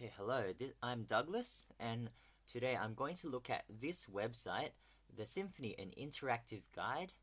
Okay, hello, I'm Douglas, and today I'm going to look at this website, the Symphony, an interactive guide,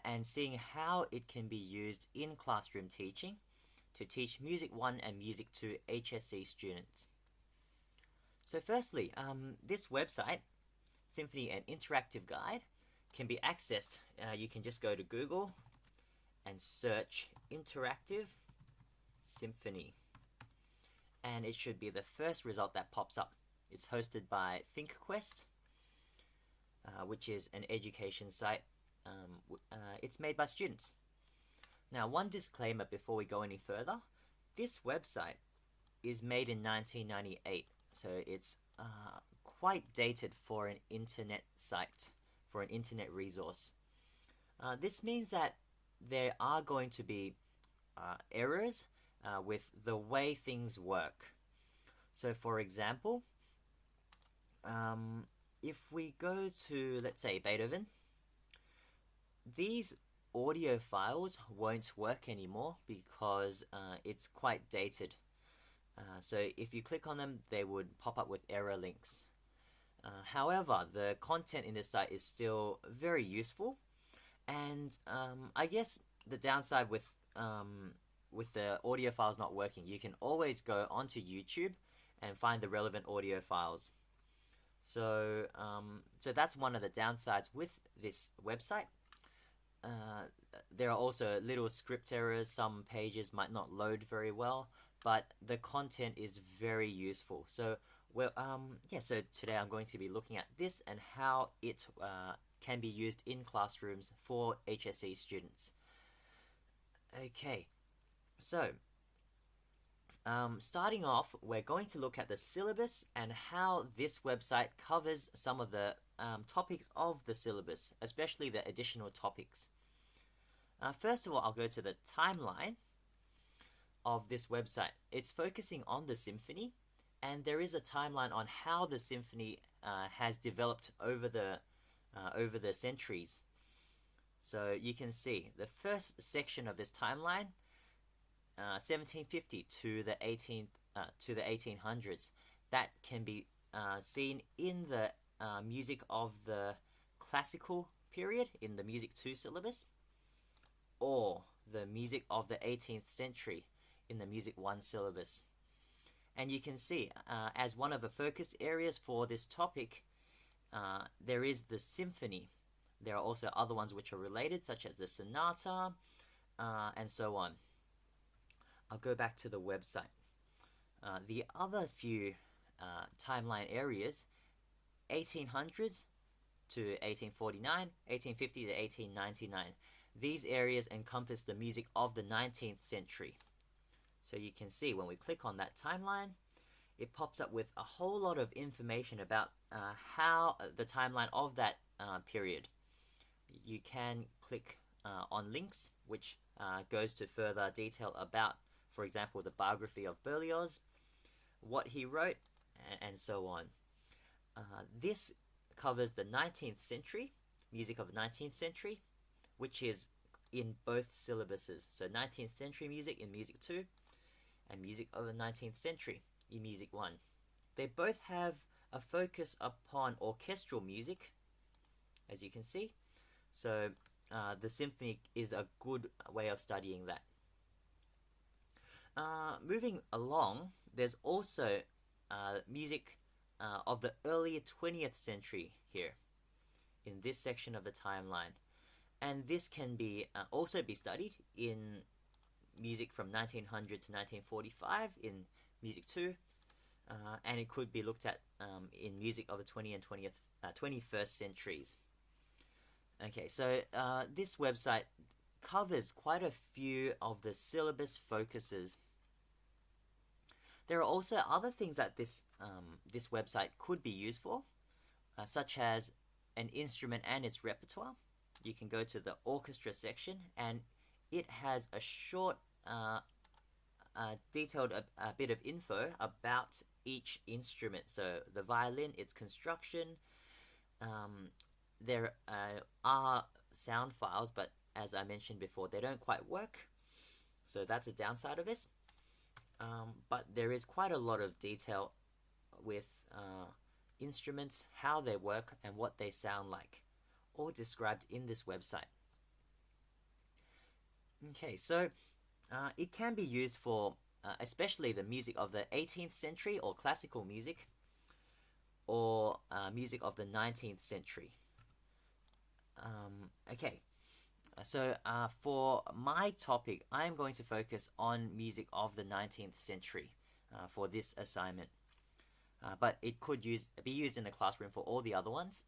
and seeing how it can be used in classroom teaching to teach Music 1 and Music 2 HSC students. So firstly, this website, Symphony, an interactive guide, can be accessed. You can just go to Google and search Interactive Symphony, and it should be the first result that pops up. It's hosted by ThinkQuest, which is an education site. It's made by students. Now, one disclaimer before we go any further. This website is made in 1998, so it's quite dated for an internet site, for an internet resource. This means that there are going to be errors with the way things work. So for example, if we go to, let's say, Beethoven, these audio files won't work anymore because it's quite dated. So if you click on them, they would pop up with error links. However, the content in this site is still very useful, and I guess the downside with the audio files not working, you can always go onto YouTube and find the relevant audio files. So that's one of the downsides with this website. There are also little script errors. Some pages might not load very well, but the content is very useful. So so today I'm going to be looking at this and how it can be used in classrooms for HSC students. Okay. So, starting off, we're going to look at the syllabus and how this website covers some of the topics of the syllabus, especially the additional topics. First of all, I'll go to the timeline of this website. It's focusing on the symphony, and there is a timeline on how the symphony has developed over the centuries. So you can see the first section of this timeline, 1750 to the 1800s. That can be seen in the music of the classical period in the Music 2 syllabus, or the music of the 18th century in the Music 1 syllabus. And you can see, as one of the focus areas for this topic, there is the symphony. There are also other ones which are related, such as the sonata, and so on. I'll go back to the website. The other few timeline areas, 1800s to 1849, 1850 to 1899. These areas encompass the music of the 19th century. So you can see when we click on that timeline, it pops up with a whole lot of information about how the timeline of that period. You can click on links, which goes to further detail about, for example, the biography of Berlioz, what he wrote, and so on. This covers the 19th century, music of the 19th century, which is in both syllabuses. So 19th century music in Music 2, and music of the 19th century in Music 1. They both have a focus upon orchestral music, as you can see. So the symphony is a good way of studying that. Moving along, there's also music of the earlier 20th century here in this section of the timeline, and this can be also be studied in music from 1900 to 1945 in Music 2, and it could be looked at in music of the 20th and 21st centuries. Okay, so this website covers quite a few of the syllabus focuses. There are also other things that this website could be used for, such as an instrument and its repertoire. You can go to the orchestra section, and it has a short, detailed bit of info about each instrument. So the violin, its construction. There are sound files, but as I mentioned before, they don't quite work. So that's a downside of this. but there is quite a lot of detail with instruments, how they work, and what they sound like, all described in this website. Okay, so it can be used for especially the music of the 18th century or classical music, or music of the 19th century. Okay, so for my topic, I'm going to focus on music of the 19th century for this assignment. But it could be used in the classroom for all the other ones.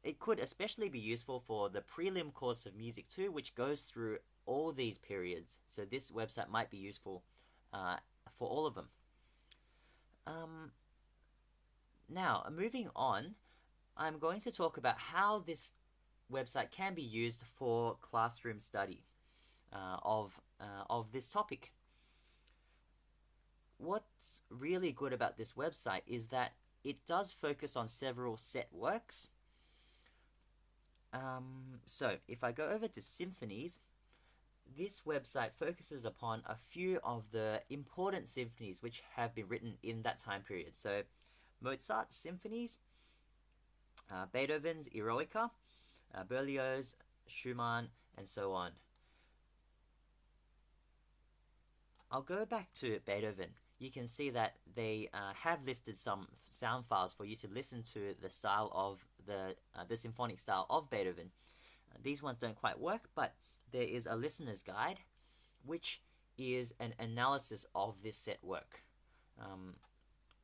It could especially be useful for the prelim course of Music 2, which goes through all these periods. So this website might be useful for all of them. Now, moving on, I'm going to talk about how this website can be used for classroom study of this topic. What's really good about this website is that it does focus on several set works. So if I go over to symphonies, this website focuses upon a few of the important symphonies which have been written in that time period. So Mozart's symphonies, Beethoven's Eroica, Berlioz, Schumann, and so on. I'll go back to Beethoven. You can see that they have listed some sound files for you to listen to the style of the symphonic style of Beethoven. These ones don't quite work, but there is a listener's guide, which is an analysis of this set work.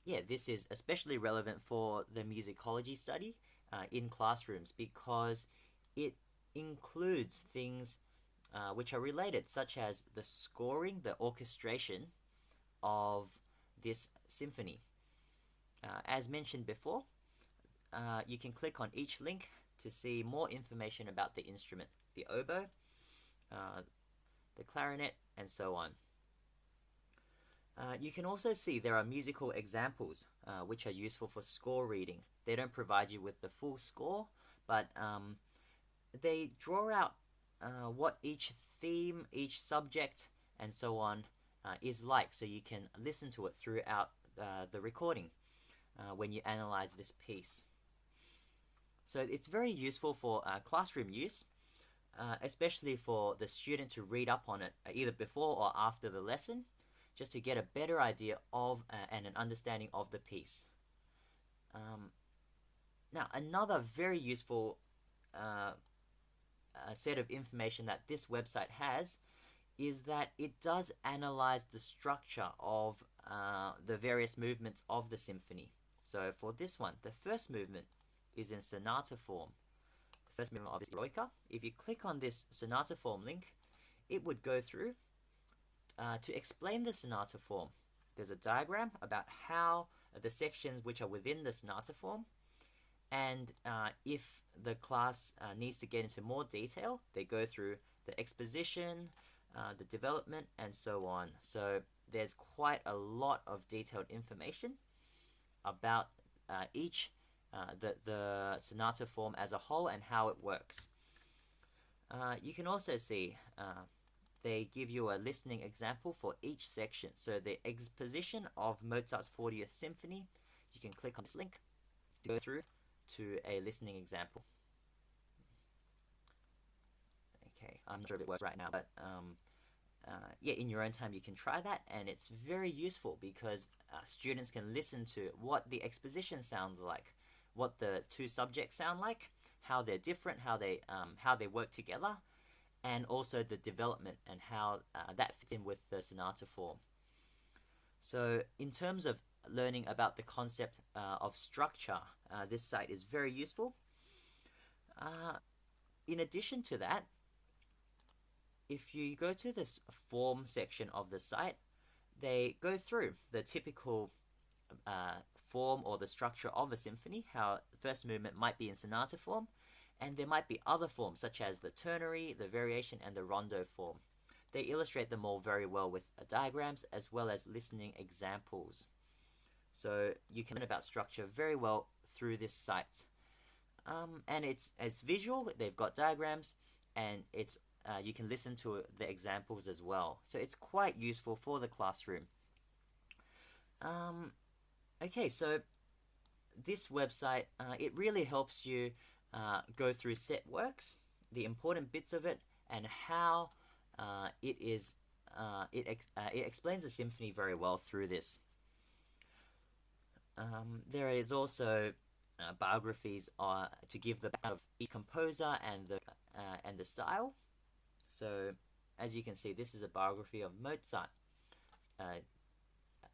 Yeah, this is especially relevant for the musicology study in classrooms because it includes things which are related, such as the scoring, the orchestration of this symphony. As mentioned before, you can click on each link to see more information about the instrument, the oboe, the clarinet, and so on. You can also see there are musical examples which are useful for score reading. They don't provide you with the full score, but they draw out what each theme, each subject, and so on is like, so you can listen to it throughout the recording when you analyze this piece. So it's very useful for classroom use, especially for the student to read up on it either before or after the lesson, just to get a better idea of and an understanding of the piece. Now, another very useful set of information that this website has is that it does analyze the structure of the various movements of the symphony. So for this one, the first movement is in sonata form. The first movement of this Eroica. If you click on this sonata form link, it would go through to explain the sonata form. There's a diagram about how the sections which are within the sonata form, and if the class needs to get into more detail, they go through the exposition, the development, and so on. So there's quite a lot of detailed information about each the sonata form as a whole and how it works. You can also see they give you a listening example for each section. So the exposition of Mozart's 40th Symphony, you can click on this link to go through to a listening example. Okay, I'm not sure if it works right now, but yeah, in your own time you can try that, and it's very useful because students can listen to what the exposition sounds like, what the two subjects sound like, how they're different, how they work together, and also the development and how that fits in with the sonata form. So in terms of learning about the concept of structure, this site is very useful. In addition to that, if you go to this form section of the site, they go through the typical form or the structure of a symphony, how the first movement might be in sonata form, and there might be other forms such as the ternary, the variation, and the rondo form. They illustrate them all very well with diagrams as well as listening examples. So you can learn about structure very well through this site. And it's visual, they've got diagrams, and you can listen to the examples as well. So it's quite useful for the classroom. Um, okay, so this website, it really helps you go through set works, the important bits of it, and how it is. It explains the symphony very well through this. There is also biographies to give the background of each composer and the style. So, as you can see, this is a biography of Mozart, uh,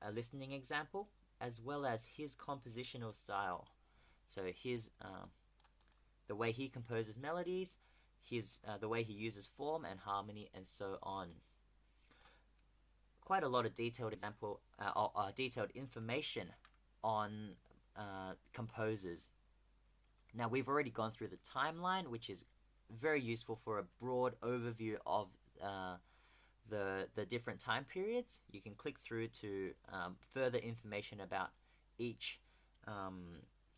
a listening example, as well as his compositional style. So his the way he composes melodies, his the way he uses form and harmony, and so on. Quite a lot of detailed information on composers. Now we've already gone through the timeline, which is very useful for a broad overview of the different time periods. You can click through to further information about each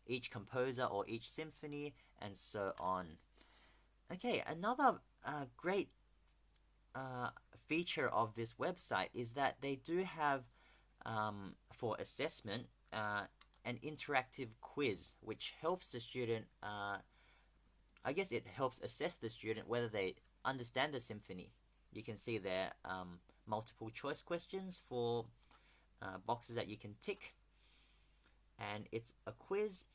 each composer or each symphony, and so on. Okay, another great feature of this website is that they do have for assessment an interactive quiz, which helps the student. I guess it helps assess the student whether they understand the symphony. You can see there multiple choice questions for boxes that you can tick, and it's a quiz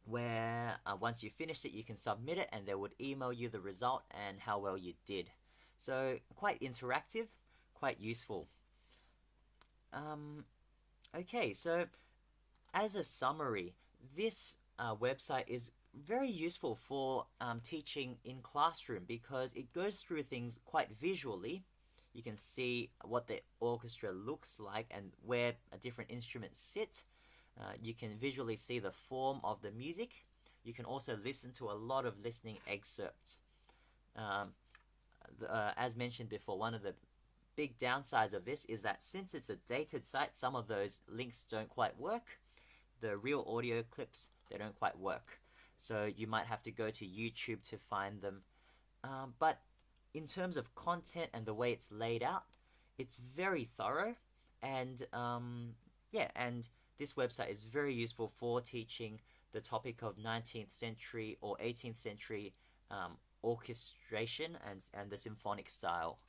where once you finished it, you can submit it, and they would email you the result and how well you did. So quite interactive, quite useful. Okay, so as a summary, this website is very useful for teaching in classroom because it goes through things quite visually. You can see what the orchestra looks like and where different instruments sit. You can visually see the form of the music. You can also listen to a lot of listening excerpts. As mentioned before, one of the big downsides of this is that since it's a dated site, some of those links don't quite work. The real audio clips, they don't quite work. So you might have to go to YouTube to find them. But in terms of content and the way it's laid out, it's very thorough. And and this website is very useful for teaching the topic of 19th century or 18th century orchestration and the symphonic style.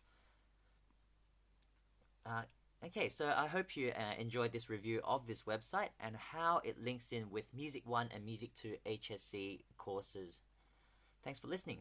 Okay, so I hope you enjoyed this review of this website and how it links in with Music 1 and Music 2 HSC courses. Thanks for listening.